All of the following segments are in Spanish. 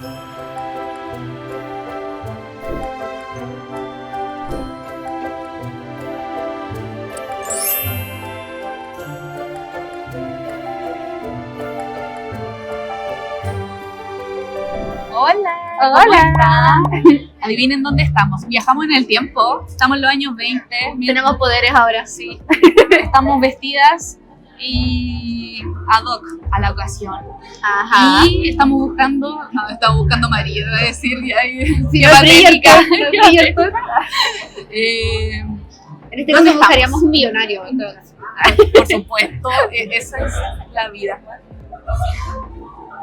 Hola. Hola. Adivinen dónde estamos. Viajamos en el tiempo. Estamos en los años 20. Tenemos poderes ahora. Sí. Estamos vestidas y ad hoc a la ocasión. Ajá. Y estamos buscando marido, iba a decir, Sí, qué no patética. En este ¿Dónde caso buscaríamos un millonario en todo caso. Por supuesto, esa es la vida.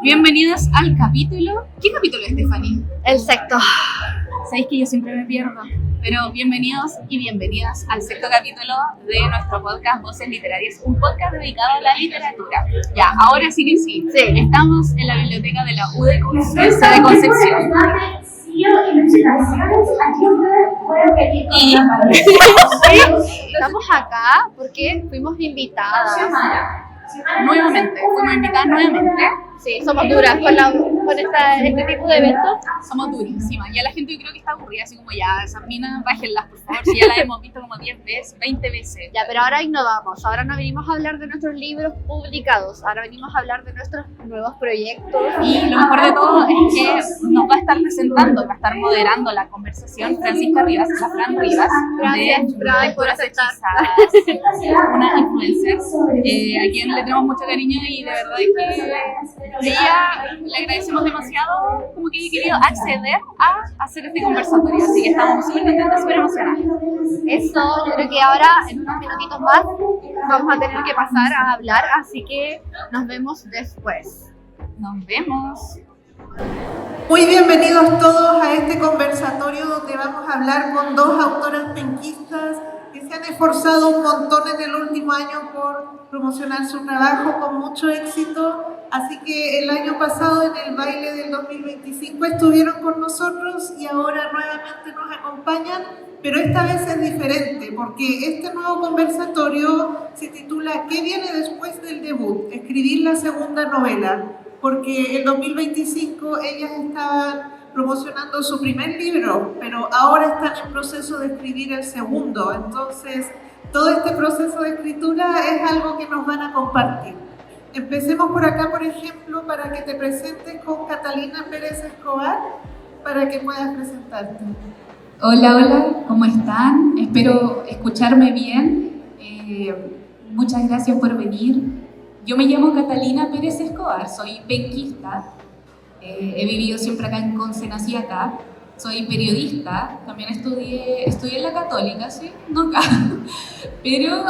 Bienvenidas al capítulo. ¿Qué capítulo es, Stephanie? El sexto. Sabéis que yo siempre me pierdo, pero bienvenidos y bienvenidas al sexto capítulo de nuestro podcast Voces Literarias, un podcast dedicado a la literatura. Ya, ahora sí que sí. Estamos en la biblioteca de la U de Concepción. Y Estamos acá porque fuimos invitadas. nuevamente, fuimos invitadas nuevamente. Sí, somos duras con este tipo de eventos. Somos durísimas. Ya la gente yo creo que está aburrida, así como ya, esas minas, bájenlas por favor, si ya las hemos visto como 10 veces, 20 veces. Ya, pero ahora innovamos. Ahora no venimos a hablar de nuestros libros publicados. Ahora venimos a hablar de nuestros nuevos proyectos. Y lo mejor de todo es que nos va a estar presentando, va a estar moderando la conversación Francisca Rivas, la Fran Rivas, Gracias, de Fran, por Lecturas aceptar. Hechizadas, una influencer a quien le tenemos mucho cariño y de verdad que ella le agradecemos demasiado como que haya querido acceder a hacer este conversatorio, así que estamos súper contentos, súper emocionados. Eso, yo creo que ahora en unos minutitos más vamos a tener que pasar a hablar, así que nos vemos después. Nos vemos. Muy bienvenidos todos a este conversatorio donde vamos a hablar con dos autoras penquistas que se han esforzado un montón en el último año por promocionar su trabajo con mucho éxito. Así que el año pasado en el baile del 2025 estuvieron con nosotros y ahora nuevamente nos acompañan, pero esta vez es diferente porque este nuevo conversatorio se titula ¿Qué viene después del debut? Escribir la segunda novela, porque en 2025 ellas estaban promocionando su primer libro, pero ahora están en proceso de escribir el segundo, entonces todo este proceso de escritura es algo que nos van a compartir. Empecemos por acá, por ejemplo, para que te presentes con Catalina Pérez Escobar, para que puedas presentarte. Hola, ¿cómo están? Espero escucharme bien. Muchas gracias por venir. Yo me llamo Catalina Pérez Escobar, soy penquista. He vivido siempre acá en Conce, nací acá. Soy periodista, también estudié en la Católica, ¿sí? No acá. Pero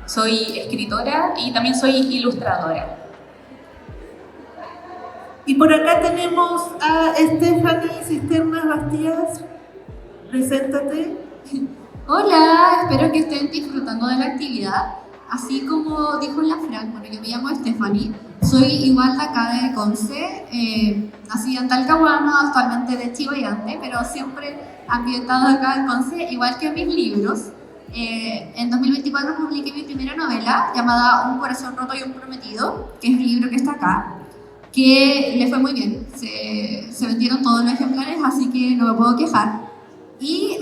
soy escritora y también soy ilustradora. Y por acá tenemos a Stephanie Cisternas Bastías. Preséntate. Hola, espero que estén disfrutando de la actividad. Así como dijo la Fran, bueno, yo me llamo Stephanie, soy igual de acá de Conce, nací en Talcahuano, actualmente de Chillán, pero siempre ambientado acá en Conce, igual que mis libros. En 2024 publiqué mi primera novela llamada Un corazón roto y un prometido, que es el libro que está acá, que le fue muy bien, se vendieron todos los ejemplares, así que no me puedo quejar. Y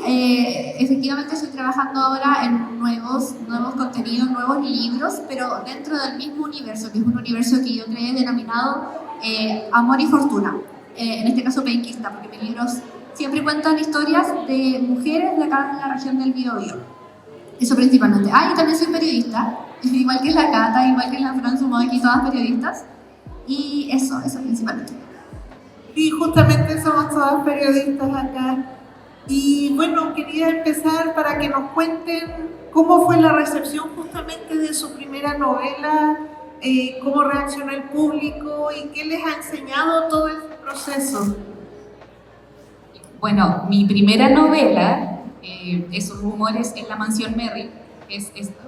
efectivamente estoy trabajando ahora en nuevos contenidos, nuevos libros, pero dentro del mismo universo, que es un universo que yo creé denominado Amor y Fortuna, en este caso penquista, porque mis libros siempre cuentan historias de mujeres de acá en la región del Biobío. Eso principalmente. Y también soy periodista, igual que la Cata, igual que la Fran, somos aquí todas periodistas. Y eso principalmente. Y justamente somos todas periodistas acá. Y bueno, quería empezar para que nos cuenten cómo fue la recepción justamente de su primera novela, cómo reaccionó el público y qué les ha enseñado todo este proceso. Bueno, mi primera novela, Esos rumores en la mansión Merry, es esta.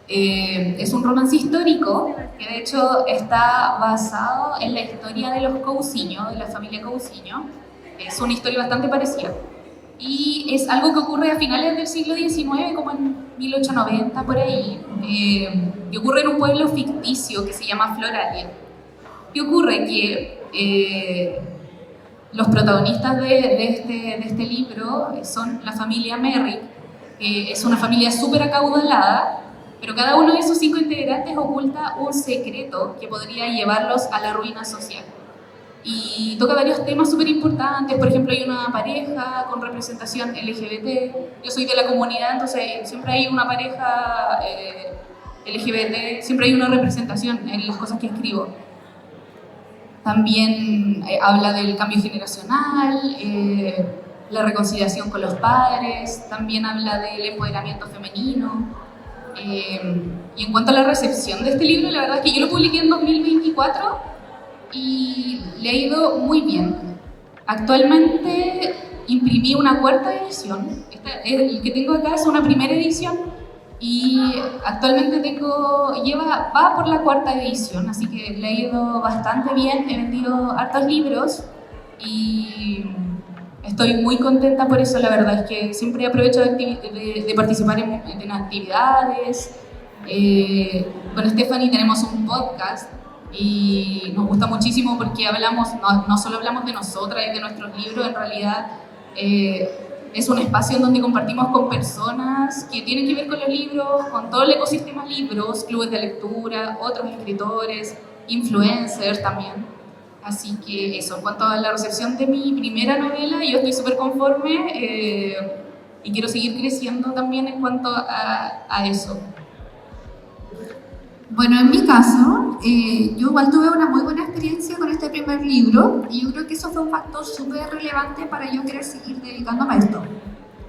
Es un romance histórico que de hecho está basado en la historia de los Cousiño, de la familia Cousiño. Es una historia bastante parecida. Y es algo que ocurre a finales del siglo XIX, como en 1890, por ahí. Y ocurre en un pueblo ficticio que se llama Floralia. ¿Qué ocurre? Que los protagonistas de este libro son la familia Merrick, que es una familia súper acaudalada, pero cada uno de sus 5 integrantes oculta un secreto que podría llevarlos a la ruina social. Y toca varios temas súper importantes. Por ejemplo, hay una pareja con representación LGBT. Yo soy de la comunidad, entonces siempre hay una pareja LGBT, siempre hay una representación en las cosas que escribo. También habla del cambio generacional, la reconciliación con los padres, también habla del empoderamiento femenino. Y en cuanto a la recepción de este libro, la verdad es que yo lo publiqué en 2024 y le ha ido muy bien. Actualmente imprimí una 4ª edición. El que tengo acá es una primera edición y actualmente va por la 4ª edición, así que le ha ido bastante bien. He vendido hartos libros y estoy muy contenta por eso. La verdad es que siempre aprovecho de participar en actividades. Con Stephanie tenemos un podcast y nos gusta muchísimo porque hablamos, no solo hablamos de nosotras y de nuestros libros, en realidad es un espacio en donde compartimos con personas que tienen que ver con los libros, con todo el ecosistema libros, clubes de lectura, otros escritores, influencers también. Así que eso, en cuanto a la recepción de mi primera novela, yo estoy súper conforme y quiero seguir creciendo también en cuanto a eso. Bueno, en mi caso, yo igual tuve una muy buena experiencia con este primer libro y yo creo que eso fue un factor súper relevante para yo querer seguir dedicándome a esto.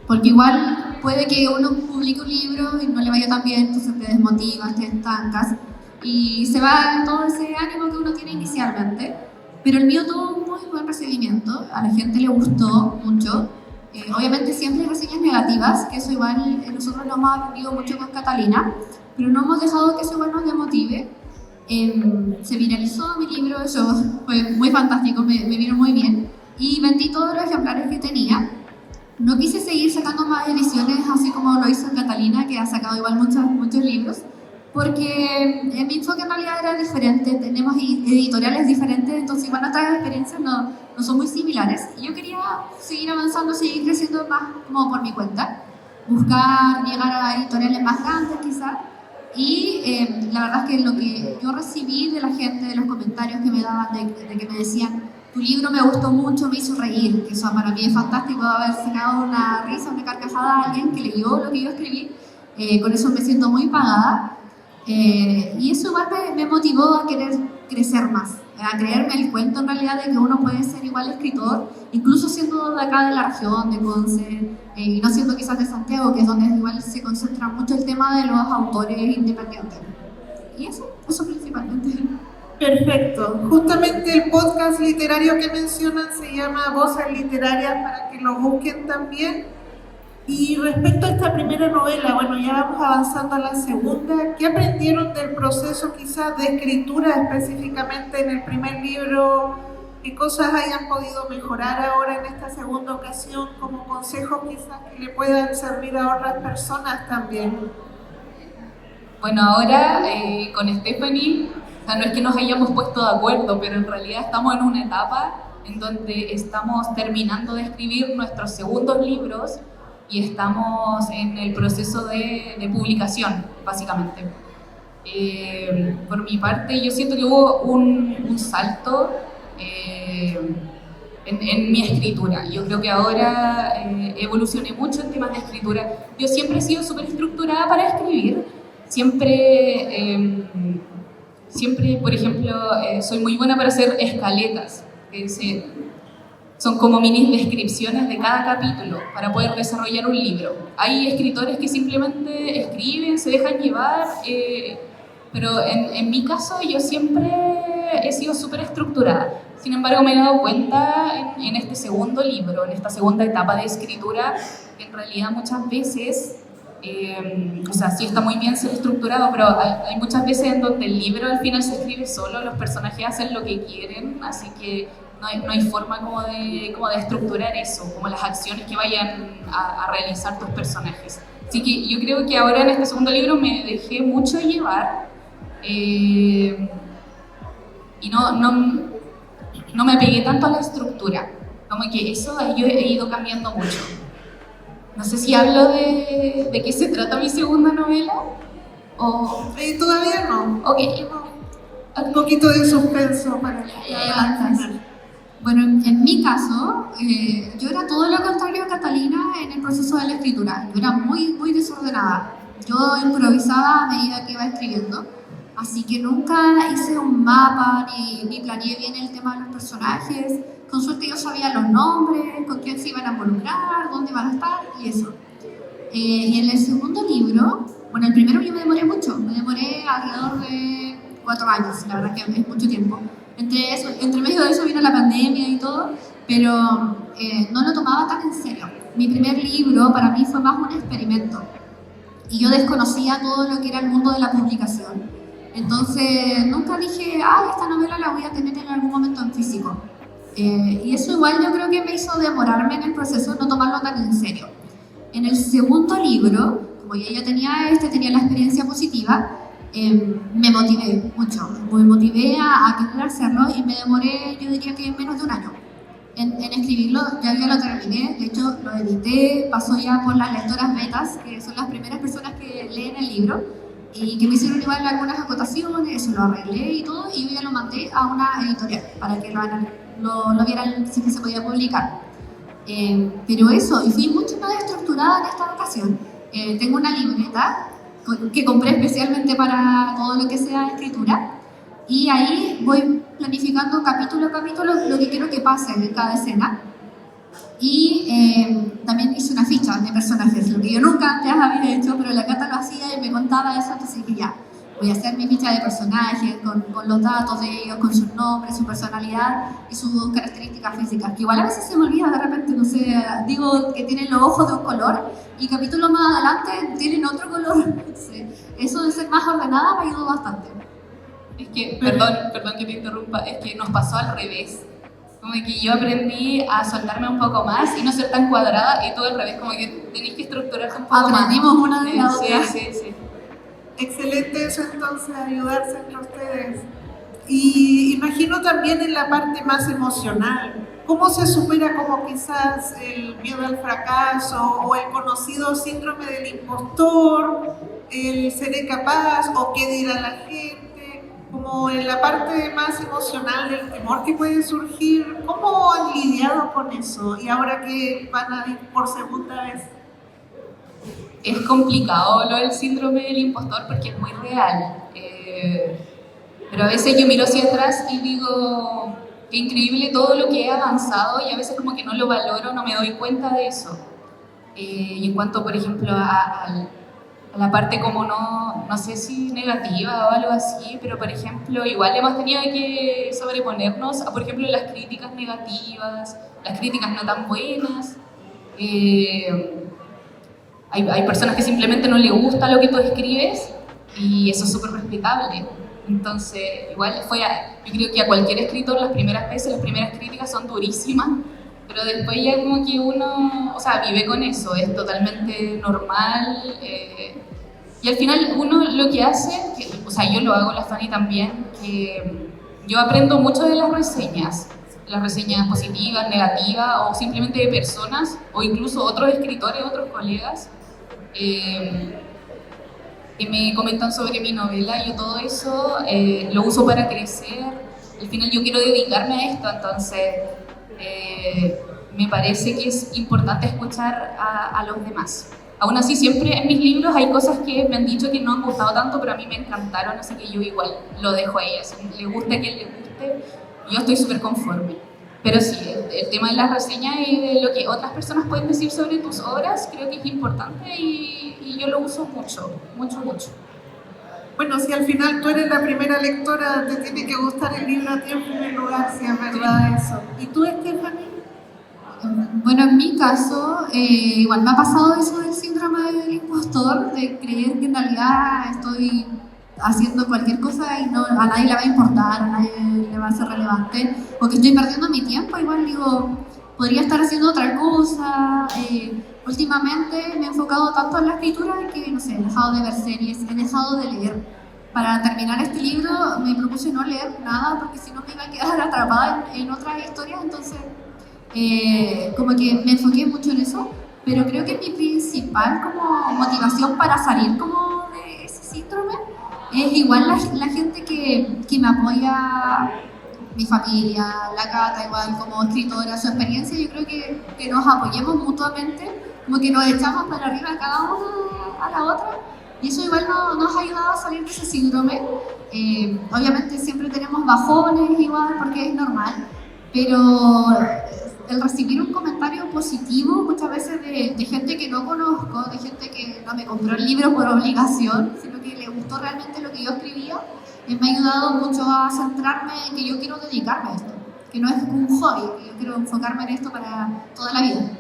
Porque igual puede que uno publique un libro y no le vaya tan bien, entonces te desmotivas, te estancas y se va todo ese ánimo que uno tiene inicialmente. Pero el mío tuvo un muy buen recibimiento, a la gente le gustó mucho. Obviamente siempre hay reseñas negativas, que eso igual nosotros lo hemos aprendido mucho con Catalina, pero no hemos dejado que eso igual nos demotive. Se viralizó mi libro, eso fue muy fantástico, me vino muy bien. Y vendí todos los ejemplares que tenía. No quise seguir sacando más ediciones, así como lo hizo Catalina, que ha sacado igual muchos libros, porque mi enfoque en realidad era diferente, tenemos editoriales diferentes, entonces igual nuestras experiencias no son muy similares. Y yo quería seguir avanzando, seguir creciendo más como por mi cuenta, buscar llegar a editoriales más grandes quizás. Y la verdad es que lo que yo recibí de la gente, de los comentarios que me daban, de que me decían, tu libro me gustó mucho, me hizo reír, que eso para mí es fantástico, haber sacado una risa, una carcajada a alguien que leyó lo que yo escribí, con eso me siento muy pagada. Y eso igual me motivó a querer crecer más, a creerme el cuento en realidad de que uno puede ser igual escritor, incluso siendo de acá de la región, de Conce, y no siendo quizás de Santiago, que es donde igual se concentra mucho el tema de los autores independientes. Y eso principalmente. Perfecto. Justamente el podcast literario que mencionan se llama Voces Literarias, para que lo busquen también. Y respecto a esta primera novela, bueno, ya vamos avanzando a la segunda. ¿Qué aprendieron del proceso quizás de escritura específicamente en el primer libro? ¿Qué cosas hayan podido mejorar ahora en esta segunda ocasión como consejos quizás que le puedan servir a otras personas también? Bueno, ahora con Stephanie, o sea, no es que nos hayamos puesto de acuerdo, pero en realidad estamos en una etapa en donde estamos terminando de escribir nuestros segundos libros y estamos en el proceso de publicación, básicamente. Por mi parte, yo siento que hubo un salto en mi escritura. Yo creo que ahora evolucioné mucho en temas de escritura. Yo siempre he sido súper estructurada para escribir. Siempre, por ejemplo, soy muy buena para hacer escaletas. Son como mini descripciones de cada capítulo para poder desarrollar un libro. Hay escritores que simplemente escriben, se dejan llevar, pero en mi caso yo siempre he sido súper estructurada. Sin embargo, me he dado cuenta en este segundo libro, en esta segunda etapa de escritura, que en realidad muchas veces, o sea, sí está muy bien ser estructurado, pero hay muchas veces en donde el libro al final se escribe solo, los personajes hacen lo que quieren, así que no hay forma como de estructurar eso, como las acciones que vayan a realizar tus personajes. Así que yo creo que ahora en este segundo libro me dejé mucho llevar. y no me pegué tanto a la estructura. Como que eso yo he ido cambiando mucho. No sé si hablo de qué se trata mi segunda novela o... Todavía no. Ok. Un poquito de suspenso para Bueno, en mi caso, yo era todo lo contrario a Catalina en el proceso de la escritura. Yo era muy desordenada. Yo improvisaba a medida que iba escribiendo. Así que nunca hice un mapa ni planeé bien el tema de los personajes. Con suerte yo sabía los nombres, con quién se iban a involucrar, dónde iban a estar y eso. Y en el segundo libro, bueno, el primero yo me demoré mucho. Me demoré alrededor de 4 años, la verdad que es mucho tiempo. Entre medio de eso vino la pandemia y todo, pero no lo tomaba tan en serio. Mi primer libro para mí fue más un experimento. Y yo desconocía todo lo que era el mundo de la publicación. Entonces nunca dije, esta novela la voy a tener en algún momento en físico. Y eso igual yo creo que me hizo demorarme en el proceso, no tomarlo tan en serio. En el segundo libro, como yo ya tenía la experiencia positiva, me motivé mucho. Me motivé a querer hacerlo y me demoré, yo diría que menos de un año en escribirlo. Ya lo terminé, de hecho lo edité, pasó ya por las lectoras betas, que son las primeras personas que leen el libro y que me hicieron igual algunas acotaciones, eso lo arreglé y todo, y yo ya lo mandé a una editorial para que lo vieran si es que se podía publicar. Pero eso, y fui mucho más estructurada en esta ocasión. Tengo una libreta que compré especialmente para todo lo que sea escritura, y ahí voy planificando capítulo a capítulo lo que quiero que pase en cada escena. Y también hice una ficha de personajes, lo que yo nunca antes había hecho, pero la Cata lo hacía y me contaba eso, entonces dije ya, voy a hacer mi ficha de personajes con los datos de ellos, con sus nombres, su personalidad y sus características físicas, que igual a veces se me olvida de repente, no sé, digo que tienen los ojos de un color y capítulos más adelante tienen otro color. Entonces, eso de ser más ordenada me ayudó bastante. Es que, perdón que te interrumpa, es que nos pasó al revés. Como que yo aprendí a soltarme un poco más y no ser tan cuadrada, y todo al revés, como que tenéis que estructurarte un poco más. Aprendimos una de la otra. Sí. Excelente eso, entonces, ayudarse entre ustedes. Y imagino también en la parte más emocional, ¿cómo se supera como quizás el miedo al fracaso o el conocido síndrome del impostor, el seré capaz o qué dirá la gente? Como en la parte más emocional del temor que puede surgir, ¿cómo han lidiado con eso? Y ahora que van a ir por segunda vez. Es complicado lo del síndrome del impostor porque es muy real. Pero a veces yo miro hacia atrás y digo, qué increíble todo lo que he avanzado, y a veces como que no lo valoro, no me doy cuenta de eso. Y en cuanto, por ejemplo, a la parte como no sé si negativa o algo así, pero por ejemplo, igual hemos tenido que sobreponernos a, por ejemplo, las críticas negativas, las críticas no tan buenas. Hay personas que simplemente no les gusta lo que tú escribes y eso es súper respetable. Entonces, igual yo creo que a cualquier escritor las primeras veces, las primeras críticas son durísimas, pero después ya como que uno, vive con eso, es totalmente normal. Y al final uno lo que hace, yo lo hago, la Fanny también, que yo aprendo mucho de las reseñas positivas, negativas, o simplemente de personas, o incluso otros escritores, otros colegas, que me comentan sobre mi novela. Yo todo eso lo uso para crecer. Al final yo quiero dedicarme a esto, entonces me parece que es importante escuchar a los demás. Aún así, siempre en mis libros hay cosas que me han dicho que no han gustado tanto, pero a mí me encantaron, así que yo igual lo dejo a ellas. Si le gusta a quien le guste, yo estoy súper conforme. Pero sí, el tema de las reseñas y de lo que otras personas pueden decir sobre tus obras, creo que es importante y yo lo uso mucho. Bueno, si al final tú eres la primera lectora, te tiene que gustar el libro a ti en primer lugar, si es verdad eso. ¿Y tú, Stephanie? Bueno, en mi caso, igual me ha pasado eso del síndrome del impostor, de creer que en realidad estoy haciendo cualquier cosa y a nadie le va a importar, a nadie le va a ser relevante, o que estoy perdiendo mi tiempo. Igual digo, podría estar haciendo otra cosa. Últimamente me he enfocado tanto en la escritura que, no sé, he dejado de ver series, he dejado de leer para terminar este libro me propuse no leer nada porque si no me iba a quedar atrapada en otras historias, entonces como que me enfoqué mucho en eso, pero creo que mi principal como motivación para salir como de ese síndrome es igual la gente que me apoya, mi familia, la Cata igual como escritora, su experiencia. Yo creo que nos apoyemos mutuamente, como que nos echamos para arriba cada una a la otra, y eso igual nos ha ayudado a salir de ese síndrome. Obviamente siempre tenemos bajones igual, porque es normal, pero el recibir un comentario positivo muchas veces de gente que no conozco, de gente que no me compró el libro por obligación, sino que le gustó realmente lo que yo escribía, me ha ayudado mucho a centrarme en que yo quiero dedicarme a esto, que no es un hobby, que yo quiero enfocarme en esto para toda la vida.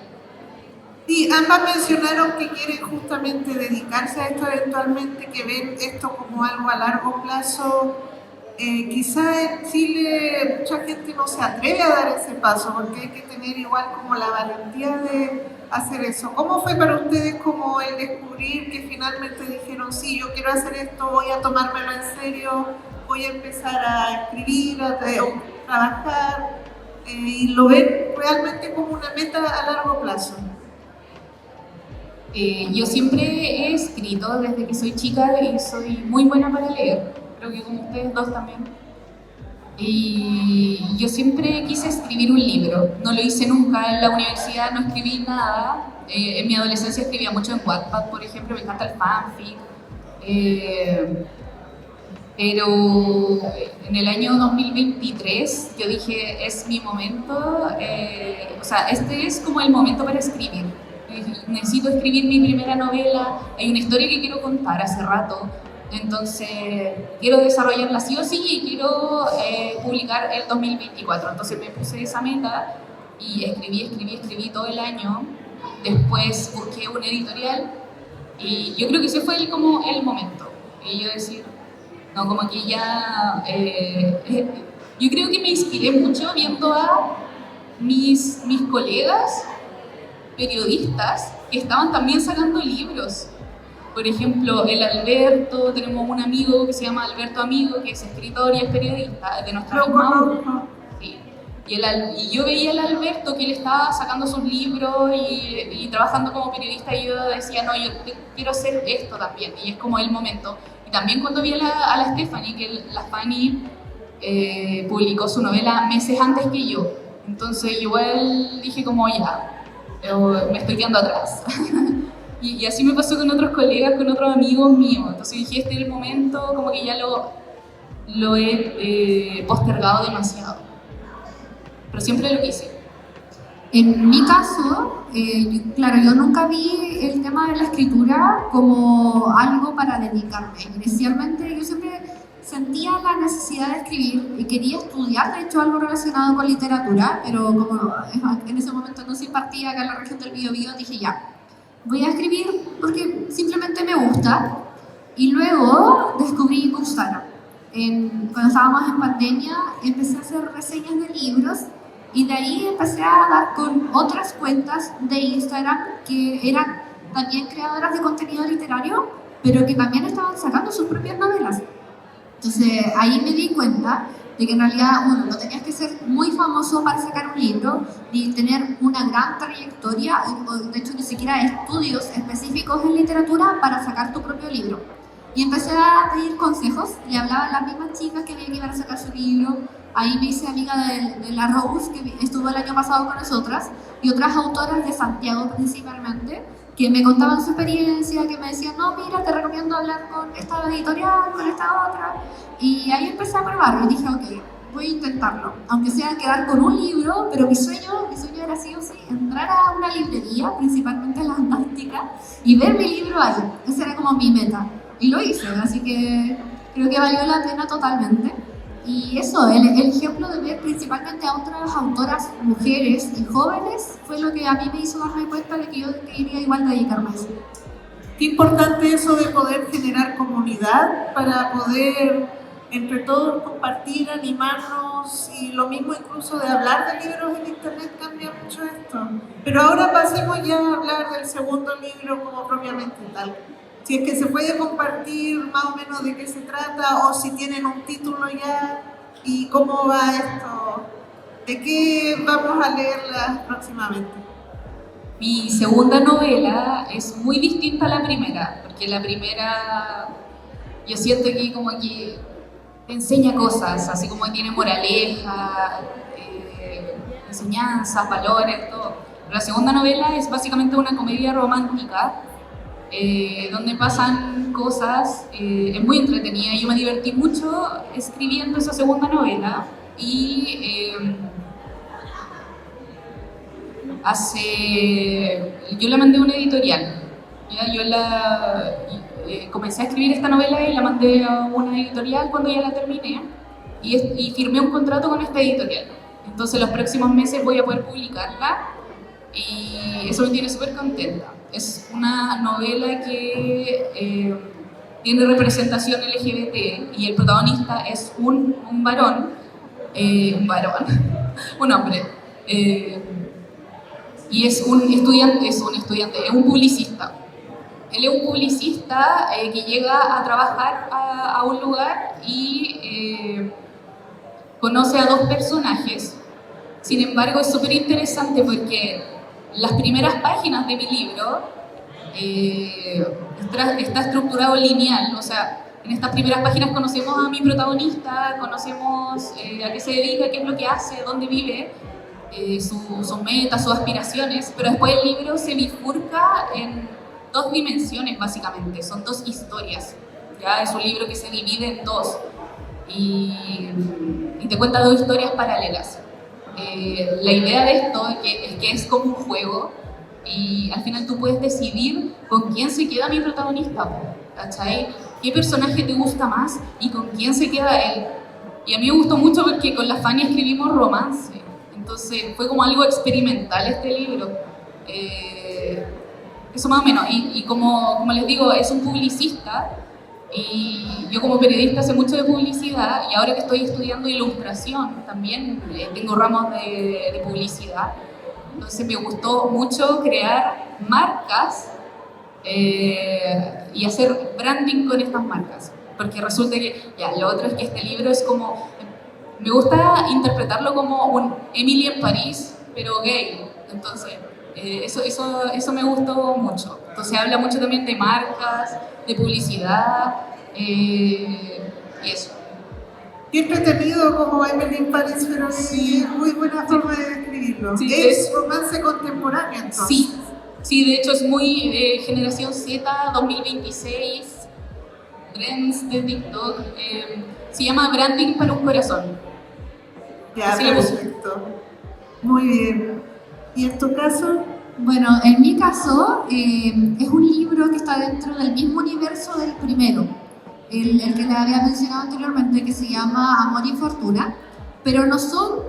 Sí, ambas mencionaron que quieren justamente dedicarse a esto eventualmente, que ven esto como algo a largo plazo. Quizá en Chile mucha gente no se atreve a dar ese paso porque hay que tener igual como la valentía de hacer eso. ¿Cómo fue para ustedes como el descubrir que finalmente dijeron, sí, yo quiero hacer esto, voy a tomármelo en serio, voy a empezar a escribir, a trabajar, y lo ven realmente como una meta a largo plazo? Yo siempre he escrito desde que soy chica y soy muy buena para leer, creo que como ustedes dos también. Y yo siempre quise escribir un libro, no lo hice nunca, en la universidad no escribí nada. En mi adolescencia escribía mucho en Wattpad, por ejemplo, me encanta el fanfic. Pero en el año 2023 yo dije, es mi momento, o sea, este es como el momento para escribir. Necesito escribir mi primera novela, hay una historia que quiero contar hace rato, entonces quiero desarrollarla sí o sí y quiero publicar el 2024. Entonces me puse esa meta y escribí todo el año. Después busqué una editorial y yo creo que ese fue como el momento. Y yo decir, no, como que ya... yo creo que me inspiré mucho viendo a mis colegas periodistas que estaban también sacando libros. Por ejemplo, el Alberto, tenemos un amigo que se llama Alberto Amigo, que es escritor y es periodista de nuestra misma U. Sí. Y yo veía al Alberto que él estaba sacando sus libros y trabajando como periodista, y yo decía, no, yo quiero hacer esto también, y es como el momento. Y también cuando vi a la Stephanie, que la Fanny publicó su novela meses antes que yo, entonces igual dije como ya, me estoy quedando atrás. y así me pasó con otros colegas, con otros amigos míos. Entonces dije, este es el momento, como que ya lo he postergado demasiado. Pero siempre lo quise. En mi caso, claro, yo nunca vi el tema de la escritura como algo para dedicarme. Inicialmente yo siempre sentía la necesidad de escribir y quería estudiar, de hecho, algo relacionado con literatura, pero como en ese momento no se impartía acá en la región del Biobío, dije ya, voy a escribir porque simplemente me gusta. Y luego descubrí Bookstagram. Cuando estábamos en pandemia, empecé a hacer reseñas de libros y de ahí empecé a dar con otras cuentas de Instagram que eran también creadoras de contenido literario, pero que también estaban sacando sus propias novelas. Entonces ahí me di cuenta de que en realidad uno no tenías que ser muy famoso para sacar un libro, ni tener una gran trayectoria, o de hecho ni siquiera estudios específicos en literatura para sacar tu propio libro. Y empecé a pedir consejos, le hablaba a las mismas chicas que iban a sacar su libro. Ahí me hice amiga de la Rose, que estuvo el año pasado con nosotras, y otras autoras de Santiago principalmente, que me contaban su experiencia, que me decían, no, mira, te recomiendo hablar con esta editorial, con esta otra. Y ahí empecé a probar y dije, ok, voy a intentarlo. Aunque sea quedar con un libro, pero mi sueño era sí o sí entrar a una librería, principalmente en la Antártica, y ver mi libro ahí. Esa era como mi meta. Y lo hice, así que creo que valió la pena totalmente. Y eso, el ejemplo de ver principalmente a otras autoras, mujeres y jóvenes, fue lo que a mí me hizo darme cuenta de que yo quería igual dedicarme a eso. Qué importante eso de poder generar comunidad para poder entre todos compartir, animarnos, y lo mismo incluso de hablar de libros en internet cambia mucho esto. Pero ahora pasemos ya a hablar del segundo libro como propiamente tal. Si es que se puede compartir más o menos de qué se trata o si tienen un título ya y cómo va esto, de qué vamos a leerla próximamente. Mi segunda novela es muy distinta a la primera, porque la primera yo siento que como que te enseña cosas, así como que tiene moraleja, enseñanzas, valores, todo. Pero la segunda novela es básicamente una comedia romántica, donde pasan cosas, es muy entretenida. Yo me divertí mucho escribiendo esa segunda novela y yo la mandé a una editorial. ¿Ya? Comencé a escribir esta novela y la mandé a una editorial cuando ya la terminé y firmé un contrato con esta editorial. Entonces los próximos meses voy a poder publicarla y eso me tiene súper contenta. Es una novela que tiene representación LGBT y el protagonista es un varón, un hombre. Y es un publicista. Él es un publicista que llega a trabajar a un lugar y conoce a dos personajes. Sin embargo, es súper interesante porque las primeras páginas de mi libro está estructurado lineal, o sea, en estas primeras páginas conocemos a mi protagonista, conocemos a qué se dedica, qué es lo que hace, dónde vive, sus metas, sus aspiraciones, pero después el libro se bifurca en dos dimensiones básicamente, son dos historias, ¿ya? Es un libro que se divide en dos y te cuenta dos historias paralelas. La idea de esto es que es como un juego y al final tú puedes decidir con quién se queda mi protagonista, ¿cachai? ¿Qué personaje te gusta más y con quién se queda él? Y a mí me gustó mucho porque con la Fanny escribimos romance, entonces fue como algo experimental este libro. Eso más o menos, y como les digo, es un publicista y yo como periodista sé mucho de publicidad y ahora que estoy estudiando ilustración también tengo ramos de publicidad, entonces me gustó mucho crear marcas y hacer branding con estas marcas, porque resulta que, lo otro es que este libro es como, me gusta interpretarlo como un Emily en París, pero gay, entonces eso me gustó mucho. Entonces habla mucho también de marcas, de publicidad y eso. Qué entretenido como Emily in Paris, pero sí, muy buena forma de describirlo. Sí, es romance contemporáneo entonces. Sí, de hecho es muy generación Z, 2026, trends de TikTok. Se llama Branding para un corazón. Ya, así perfecto. Muy bien. ¿Y en tu caso? Bueno, en mi caso es un libro que está dentro del mismo universo del primero, el que les había mencionado anteriormente, que se llama Amor y Fortuna, pero no son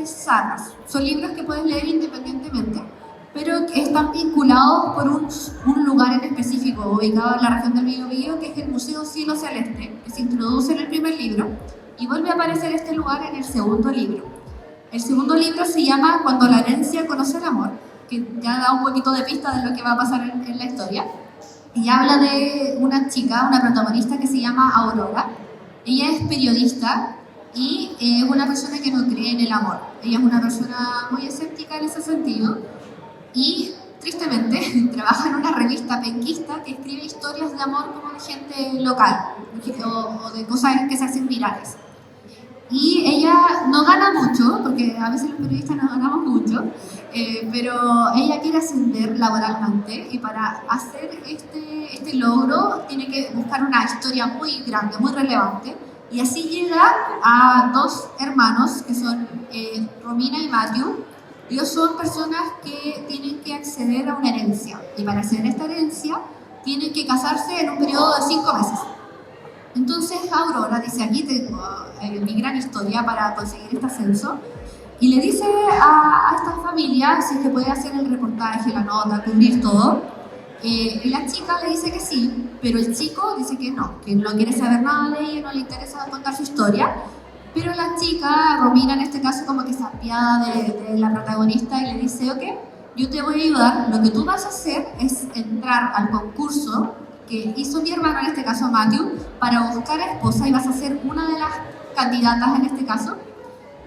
sagas, son libros que puedes leer independientemente, pero que están vinculados por un lugar en específico, ubicado en la región del Biobío, que es el Museo Cielo Celeste, que se introduce en el primer libro, y vuelve a aparecer este lugar en el segundo libro. El segundo libro se llama Cuando la herencia conoce el amor, que ya da un poquito de pista de lo que va a pasar en la historia. Y habla de una chica, una protagonista que se llama Aurora. Ella es periodista y es una persona que no cree en el amor. Ella es una persona muy escéptica en ese sentido y, tristemente, trabaja en una revista penquista que escribe historias de amor como de gente local o de cosas que se hacen virales. Y ella no gana mucho, porque a veces los periodistas no ganamos mucho, pero ella quiere ascender laboralmente y para hacer este logro tiene que buscar una historia muy grande, muy relevante, y así llega a dos hermanos que son Romina y Matthew. Ellos son personas que tienen que acceder a una herencia y para acceder a esta herencia tienen que casarse en un periodo de 5 meses. Entonces Aurora dice, aquí tengo mi gran historia para conseguir este ascenso, y le dice a esta familia si es que puede hacer el reportaje, la nota, cubrir todo, y la chica le dice que sí, pero el chico dice que no quiere saber nada de ella, no le interesa contar su historia, pero la chica, Romina en este caso, como que se apiada de la protagonista y le dice, ok, yo te voy a ayudar, lo que tú vas a hacer es entrar al concurso que hizo mi hermano, en este caso Matthew, para buscar esposa, y vas a ser una de las candidatas en este caso,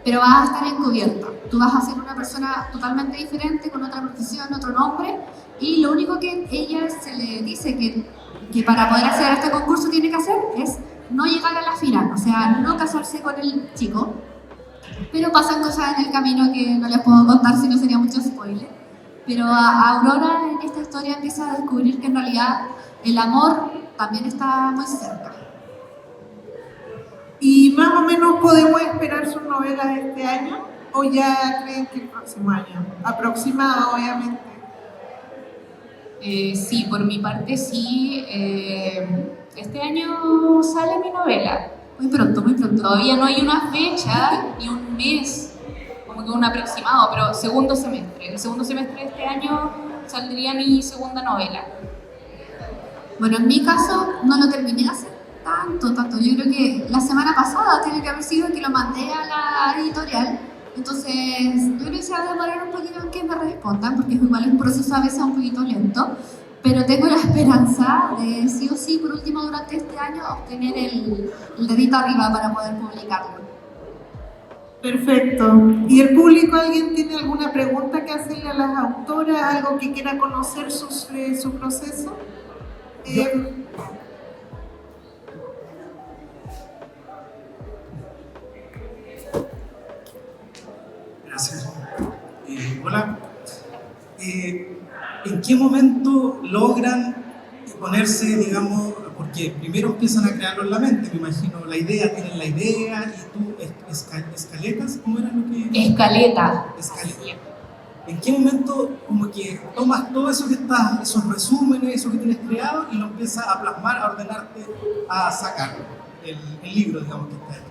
pero vas a estar encubierta. Tú vas a ser una persona totalmente diferente, con otra profesión, otro nombre, y lo único que ella se le dice que para poder acceder a este concurso tiene que hacer es no llegar a la final, o sea, no casarse con el chico. Pero pasan cosas en el camino que no les puedo contar, si no sería mucho spoiler. Pero Aurora en esta historia empieza a descubrir que en realidad el amor también está muy cerca. ¿Y más o menos podemos esperar sus novelas este año? ¿O ya creen que el próximo año? Aproximado, obviamente. Sí, por mi parte sí. Este año sale mi novela. Muy pronto, muy pronto. Todavía no hay una fecha ni un mes, como que un aproximado, pero segundo semestre. El segundo semestre de este año saldría mi segunda novela. Bueno, en mi caso no lo terminé hace tanto. Yo creo que la semana pasada tiene que haber sido que lo mandé a la editorial. Entonces, yo creo que se va a demorar un poquito en que me respondan, porque igual es un proceso a veces un poquito lento. Pero tengo la esperanza de, sí o sí, por último, durante este año, obtener el dedito arriba para poder publicarlo. Perfecto. ¿Y el público, alguien tiene alguna pregunta que hacerle a las autoras? ¿Algo que quiera conocer su proceso? Gracias. Hola. ¿En qué momento logran ponerse, digamos, porque primero empiezan a crearlo en la mente, me imagino, tienen la idea y tú, escaletas, ¿cómo era lo que...? Escaleta. ¿En qué momento como que tomas todo eso que estás, esos resúmenes, eso que tienes creado y lo empiezas a plasmar, a ordenarte, a sacar el libro, digamos, que estás escribiendo?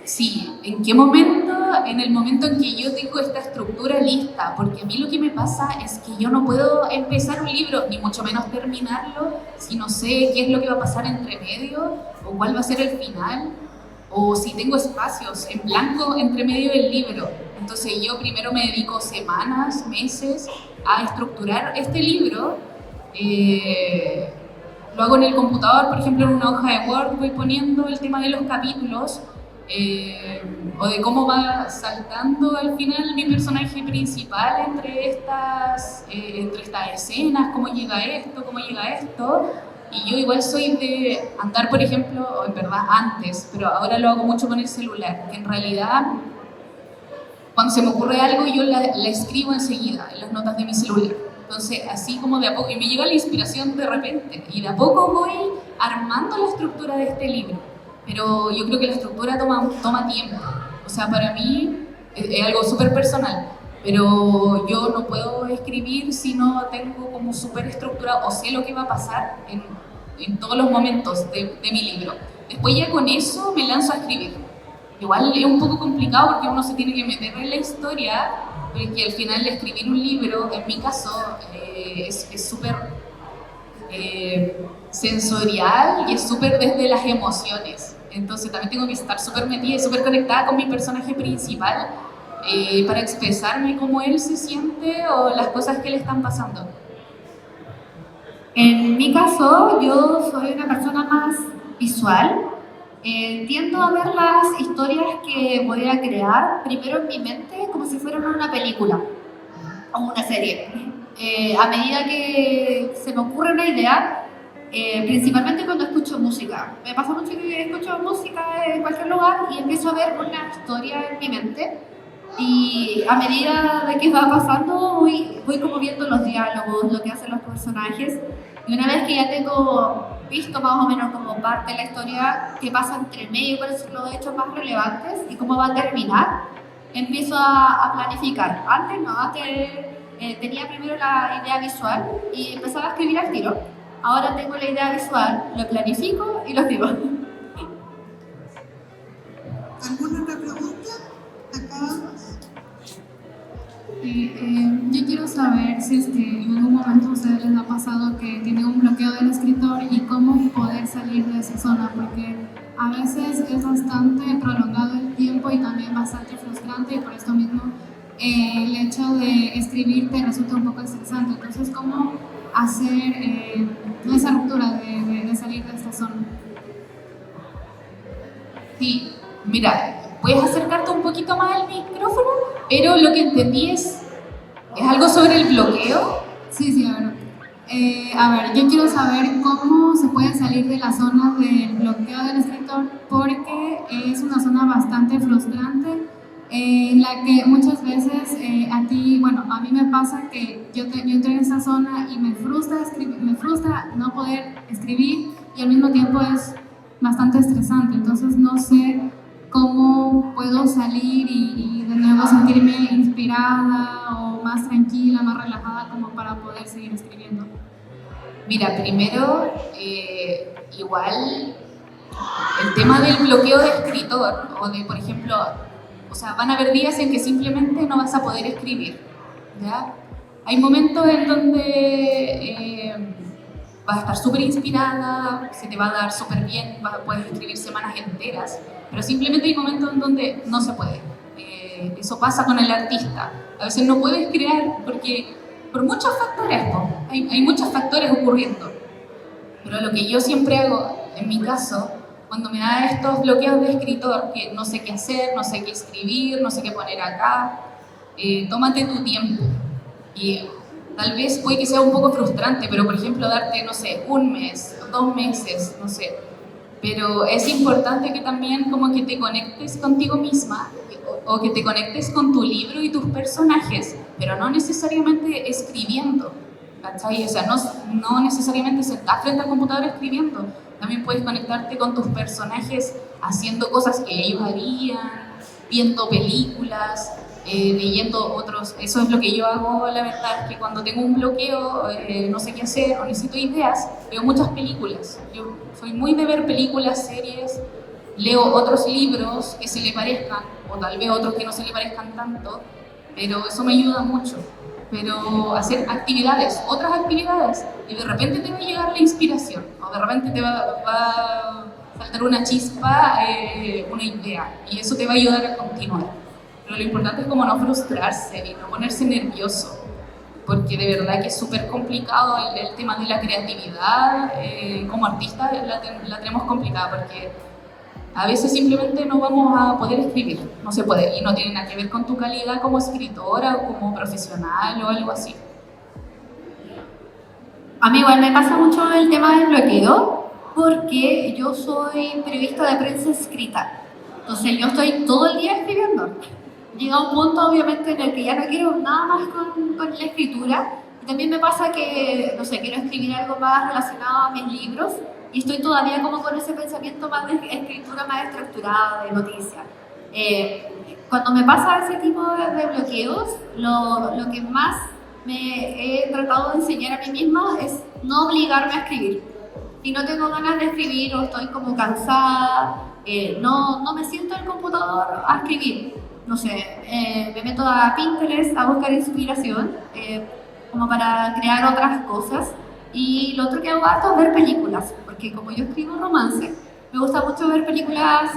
Sí, ¿en qué momento? En el momento en que yo tengo esta estructura lista, porque a mí lo que me pasa es que yo no puedo empezar un libro, ni mucho menos terminarlo, si no sé qué es lo que va a pasar entre medio, o cuál va a ser el final, o si tengo espacios en blanco entre medio del libro. Entonces yo primero me dedico semanas, meses a estructurar este libro. Lo hago en el computador, por ejemplo, en una hoja de Word voy poniendo el tema de los capítulos, o de cómo va saltando al final mi personaje principal entre estas escenas, cómo llega esto. Y yo igual soy de andar, por ejemplo, o en verdad antes, pero ahora lo hago mucho con el celular, que en realidad cuando se me ocurre algo yo la escribo enseguida en las notas de mi celular. Entonces, así como de a poco, y me llega la inspiración de repente, y de a poco voy armando la estructura de este libro. Pero yo creo que la estructura toma tiempo. O sea, para mí es algo súper personal, pero yo no puedo escribir si no tengo como súper estructurado o sé lo que va a pasar en todos los momentos de mi libro. Después ya con eso me lanzo a escribir. Igual es un poco complicado porque uno se tiene que meter en la historia, porque al final escribir un libro, en mi caso, es súper sensorial y es súper desde las emociones. Entonces también tengo que estar súper metida y súper conectada con mi personaje principal para expresarme cómo él se siente o las cosas que le están pasando. En mi caso, yo soy una persona más visual. Tiendo a ver las historias que voy a crear primero en mi mente como si fueran una película o una serie. A medida que se me ocurre una idea, principalmente cuando escucho música. Me pasa mucho que escucho música en cualquier lugar y empiezo a ver una historia en mi mente, y a medida de que va pasando voy como viendo los diálogos, lo que hacen los personajes, y una vez que ya tengo visto más o menos como parte de la historia que pasa entre medio, por decirlo, de hechos más relevantes y cómo va a terminar, empiezo a planificar. Antes tenía primero la idea visual y empezaba a escribir al tiro. Ahora tengo la idea visual, lo planifico y lo escribo. ¿Alguna otra pregunta? Acá. Yo quiero saber si es que en algún momento a ustedes les ha pasado que tienen un bloqueo del escritor y cómo poder salir de esa zona, porque a veces es bastante prolongado el tiempo y también bastante frustrante, y por esto mismo el hecho de escribir te resulta un poco estresante. Entonces, ¿cómo hacer esa ruptura de salir de esta zona? Sí, mira, puedes acercarte un poquito más al micrófono, pero lo que entendí es algo sobre el bloqueo. Sí, a ver, yo quiero saber cómo se puede salir de la zona del bloqueo del escritor, porque es una zona bastante frustrante, en la que muchas veces a mí me pasa que yo entro en esta zona y me frustra no poder escribir, y al mismo tiempo es bastante estresante. Entonces no sé cómo puedo salir y de nuevo sentirme inspirada o más tranquila, más relajada, como para poder seguir escribiendo. Mira, primero, igual el tema del bloqueo de escritor, o de, por ejemplo, o sea, van a haber días en que simplemente no vas a poder escribir, ¿ya? Hay momentos en donde vas a estar súper inspirada, se te va a dar súper bien, puedes escribir semanas enteras, pero simplemente hay momentos en donde no se puede. Eso pasa con el artista. A veces no puedes crear porque por muchos factores, hay muchos factores ocurriendo. Pero lo que yo siempre hago, en mi caso, cuando me da estos bloqueos de escritor, que no sé qué hacer, no sé qué escribir, no sé qué poner acá, tómate tu tiempo. Y tal vez puede que sea un poco frustrante, pero por ejemplo darte, no sé, 1 mes, 2 meses, no sé. Pero es importante que también como que te conectes contigo misma o que te conectes con tu libro y tus personajes, pero no necesariamente escribiendo, ¿cachai? O sea, no necesariamente sentás frente al computador escribiendo. También puedes conectarte con tus personajes haciendo cosas que ellos harían, viendo películas, leyendo otros. Eso es lo que yo hago, la verdad, es que cuando tengo un bloqueo, no sé qué hacer o necesito ideas, veo muchas películas. Yo soy muy de ver películas, series, leo otros libros que se le parezcan, o tal vez otros que no se le parezcan tanto, pero eso me ayuda mucho. Pero hacer actividades, otras actividades, y de repente te va a llegar la inspiración, o de repente te va a saltar una chispa, una idea, y eso te va a ayudar a continuar. Pero lo importante es como no frustrarse y no ponerse nervioso, porque de verdad que es súper complicado el tema de la creatividad. Como artistas la tenemos complicada, porque a veces simplemente no vamos a poder escribir, no se puede, y no tiene nada que ver con tu calidad como escritora o como profesional o algo así. A mí igual me pasa mucho el tema del bloqueo, porque yo soy periodista de prensa escrita. Entonces yo estoy todo el día escribiendo. Llega un punto, obviamente, en el que ya no quiero nada más con la escritura. Y también me pasa que, no sé, quiero escribir algo más relacionado a mis libros, y estoy todavía como con ese pensamiento más de escritura más estructurada, de noticias. Cuando me pasa ese tipo de bloqueos, lo que más me he tratado de enseñar a mí misma es no obligarme a escribir. Si no tengo ganas de escribir o estoy como cansada, no me siento en el computador a escribir. No sé, me meto a Pinterest a buscar inspiración, como para crear otras cosas. Y lo otro que hago harto es ver películas, porque como yo escribo romance, me gusta mucho ver películas,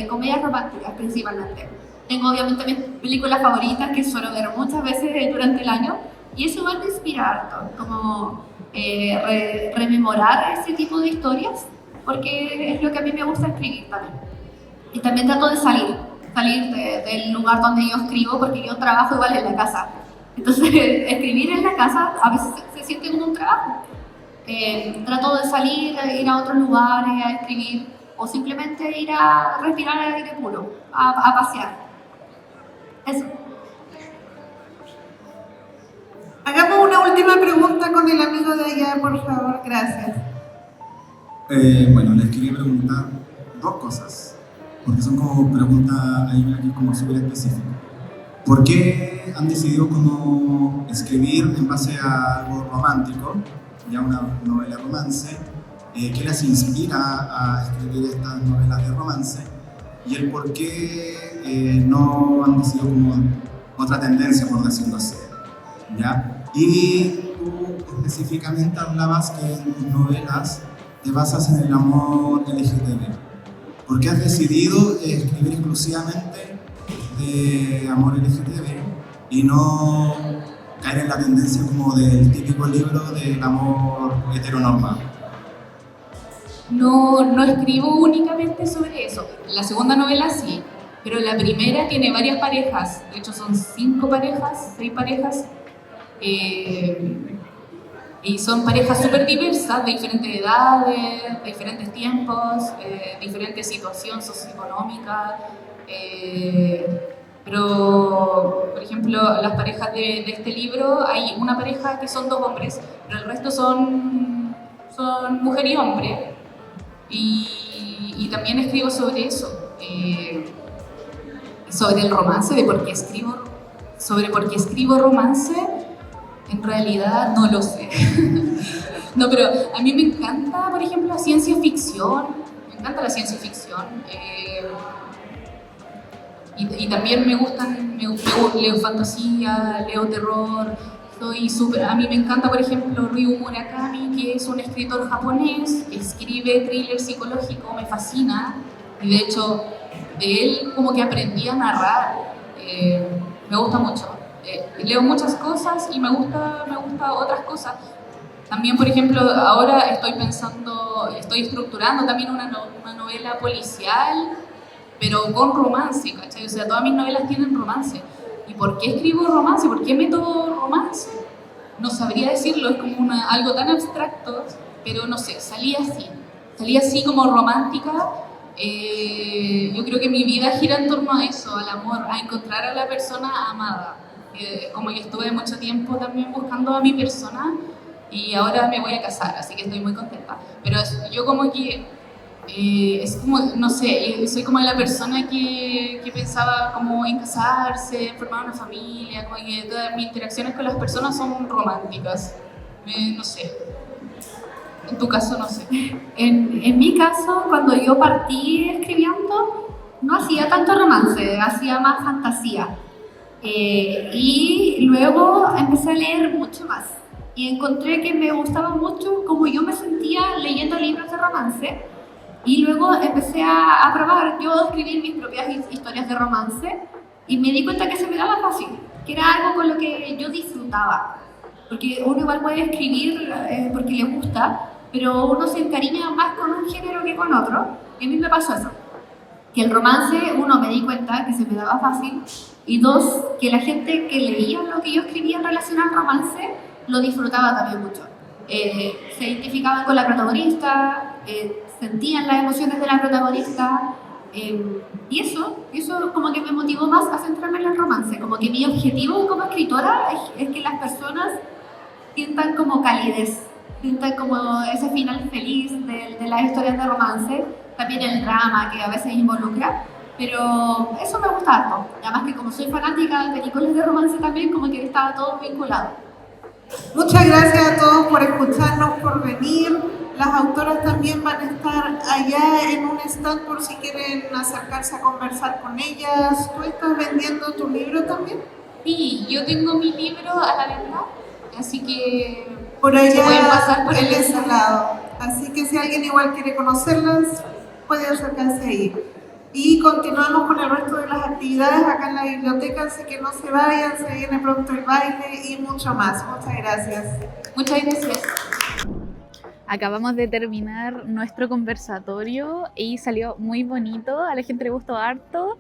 comedias románticas principalmente. Tengo obviamente mis películas favoritas que suelo ver muchas veces durante el año, y eso igual me inspira harto, como rememorar ese tipo de historias, porque es lo que a mí me gusta escribir también. Y también trato de salir del lugar donde yo escribo, porque yo trabajo igual en la casa. Entonces, escribir en la casa a veces se siente como un trabajo. Trato de salir, ir a otros lugares a escribir, o simplemente ir a respirar aire puro, a pasear. Eso. Hagamos una última pregunta con el amigo de allá, por favor. Gracias. Bueno, les quería preguntar 2 cosas, porque son como preguntas, hay una que es como súper específica. ¿Por qué han decidido como escribir en base a algo romántico, ya una novela de romance? ¿Qué les inspira a escribir estas novelas de romance? Y el por qué no han decidido como otra tendencia, por decirlo así, ¿ya? Y tú específicamente hablabas que en tus novelas te basas en el amor LGTB. ¿Por qué has decidido escribir exclusivamente de amor LGTB y no caer en la tendencia como del típico libro del amor heteronormado. No escribo únicamente sobre eso. La segunda novela sí, pero la primera tiene varias parejas. De hecho son 6 parejas. Y son parejas súper diversas, de diferentes edades, de diferentes tiempos, diferentes situaciones socioeconómicas. Pero, por ejemplo, las parejas de este libro, hay una pareja que son 2 hombres, pero el resto son mujer y hombre. Y también escribo sobre eso, sobre el romance, de por qué escribo romance. En realidad no lo sé. No, pero a mí me encanta, por ejemplo, la ciencia ficción. Me encanta la ciencia ficción. Y también leo fantasía, leo terror. A mí me encanta, por ejemplo, Ryu Murakami, que es un escritor japonés que escribe thriller psicológico, me fascina. Y de hecho, de él como que aprendí a narrar. Me gusta mucho. Leo muchas cosas y me gusta otras cosas. También, por ejemplo, ahora estoy estructurando también una novela policial, pero con romance, ¿cachai? O sea, todas mis novelas tienen romance. ¿Y por qué escribo romance? ¿Por qué meto romance? No sabría decirlo, es como algo tan abstracto, pero no sé, salí así como romántica. Yo creo que mi vida gira en torno a eso, al amor, a encontrar a la persona amada. Como que estuve mucho tiempo también buscando a mi persona y ahora me voy a casar, así que estoy muy contenta. Pero yo como que, es como, no sé, soy como la persona que pensaba como en casarse, en formar una familia, como que todas mis interacciones con las personas son románticas. No sé. En tu caso, no sé. En mi caso, cuando yo partí escribiendo, no hacía tanto romance, hacía más fantasía. Y luego empecé a leer mucho más y encontré que me gustaba mucho cómo yo me sentía leyendo libros de romance y luego empecé a probar yo escribir mis propias historias de romance y me di cuenta que se me daba fácil, que era algo con lo que yo disfrutaba, porque uno igual puede escribir porque le gusta, pero uno se encariña más con un género que con otro y a mí me pasó eso, que el romance, uno, me di cuenta que se me daba fácil y 2, que la gente que leía lo que yo escribía en relación al romance lo disfrutaba también mucho. Se identificaban con la protagonista, sentían las emociones de la protagonista y eso como que me motivó más a centrarme en el romance. Como que mi objetivo como escritora es que las personas sientan como calidez, sientan como ese final feliz de las historias de romance, también el drama que a veces involucra. Pero eso me gusta harto, además que como soy fanática de películas de romance también, como que estaba todo vinculado. Muchas gracias a todos por escucharnos, por venir. Las autoras también van a estar allá en un stand por si quieren acercarse a conversar con ellas. ¿Tú estás vendiendo tu libro también? Sí, yo tengo mi libro a la venta, así que por allá pueden pasar por ese lado. Así que si alguien igual quiere conocerlas, puede acercarse ahí. Y continuamos con el resto de las actividades acá en la biblioteca, así que no se vayan, se viene pronto el baile y mucho más. Muchas gracias. Muchas gracias. Acabamos de terminar nuestro conversatorio y salió muy bonito, a la gente le gustó harto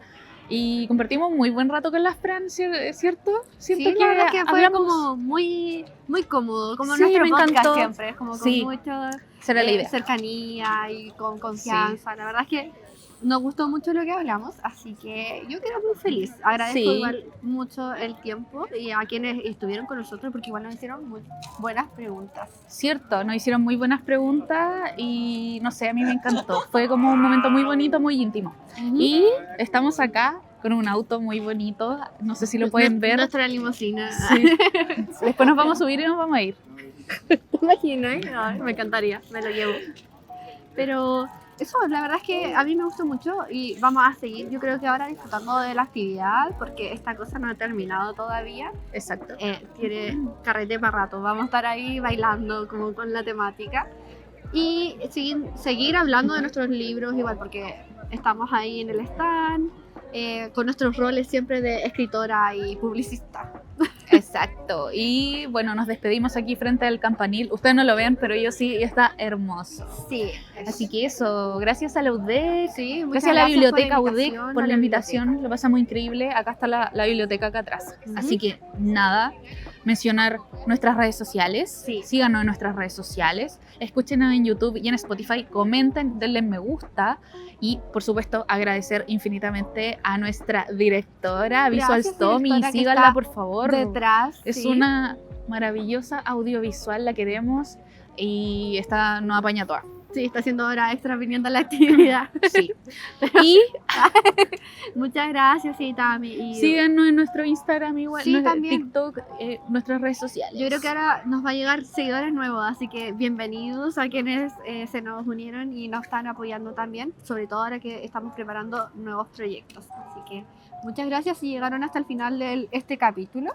y compartimos muy buen rato con las Fran, ¿cierto? Siento que la verdad que fue como muy cómodo, como sí, nuestro me podcast encantó. siempre, es como con sí, mucha cercanía y con confianza. Sí. La verdad es que nos gustó mucho lo que hablamos, así que yo quedo muy feliz. Agradezco igual mucho el tiempo y a quienes estuvieron con nosotros porque igual nos hicieron muy buenas preguntas. Cierto, nos hicieron muy buenas preguntas y no sé, a mí me encantó. Fue como un momento muy bonito, muy íntimo. Y estamos acá con un auto muy bonito, no sé si lo pueden ver. Nuestra limusina. Sí. Después nos vamos a subir y nos vamos a ir. ¿Te imaginas? Ay, me encantaría, me lo llevo. Pero eso, la verdad es que a mí me gustó mucho y vamos a seguir, yo creo que ahora disfrutando de la actividad porque esta cosa no ha terminado todavía. Exacto. Tiene carrete para rato, vamos a estar ahí bailando como con la temática y seguir hablando de nuestros libros igual porque estamos ahí en el stand con nuestros roles siempre de escritora y publicista. Exacto. Exacto. Y bueno, nos despedimos aquí frente al campanil. Ustedes no lo ven, pero yo sí, y está hermoso. Sí. Así que eso, gracias a la UDEC, Sí, gracias a la biblioteca UDEC por la invitación. Lo pasamos increíble. Acá está la biblioteca acá atrás. Así que nada, mencionar nuestras redes sociales. Sí. Síganos en nuestras redes sociales. Escúchenos en YouTube y en Spotify. Comenten, denle me gusta. Y por supuesto, agradecer infinitamente a nuestra directora, Visual Gracias, Tommy. directora, que Síganla, está por favor. Detrás. Es sí. una maravillosa audiovisual, la queremos. Y esta nos apaña toda. Sí, está haciendo hora extra viniendo a la actividad. Sí. Y Muchas gracias, sí, Tami. Y síganos en nuestro Instagram igual, Sí, también. TikTok, nuestras redes sociales. yo creo que ahora nos va a llegar seguidores nuevos, así que bienvenidos a quienes se nos unieron y nos están apoyando también, sobre todo ahora que estamos preparando nuevos proyectos. Así que muchas gracias si llegaron hasta el final de este capítulo.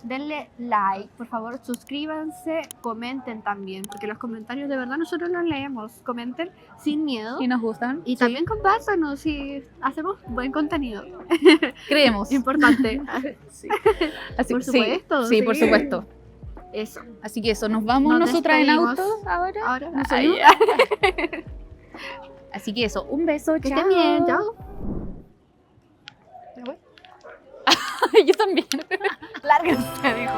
Denle like, por favor, suscríbanse, comenten también, porque los comentarios de verdad nosotros los leemos. Comenten sin miedo. Y nos gustan. Y sí. también compártanos si hacemos buen contenido. Creemos. Importante. Sí. Así, Por sí, supuesto, Sí, sí. por supuesto. Eso. Así que eso, nos vamos Nos nosotras en despedimos. auto ahora. Ahora nos Ay, vemos. ya. Así que eso, un beso, Que chao. estén bien, chao. Yo también. Lárguense, dijo.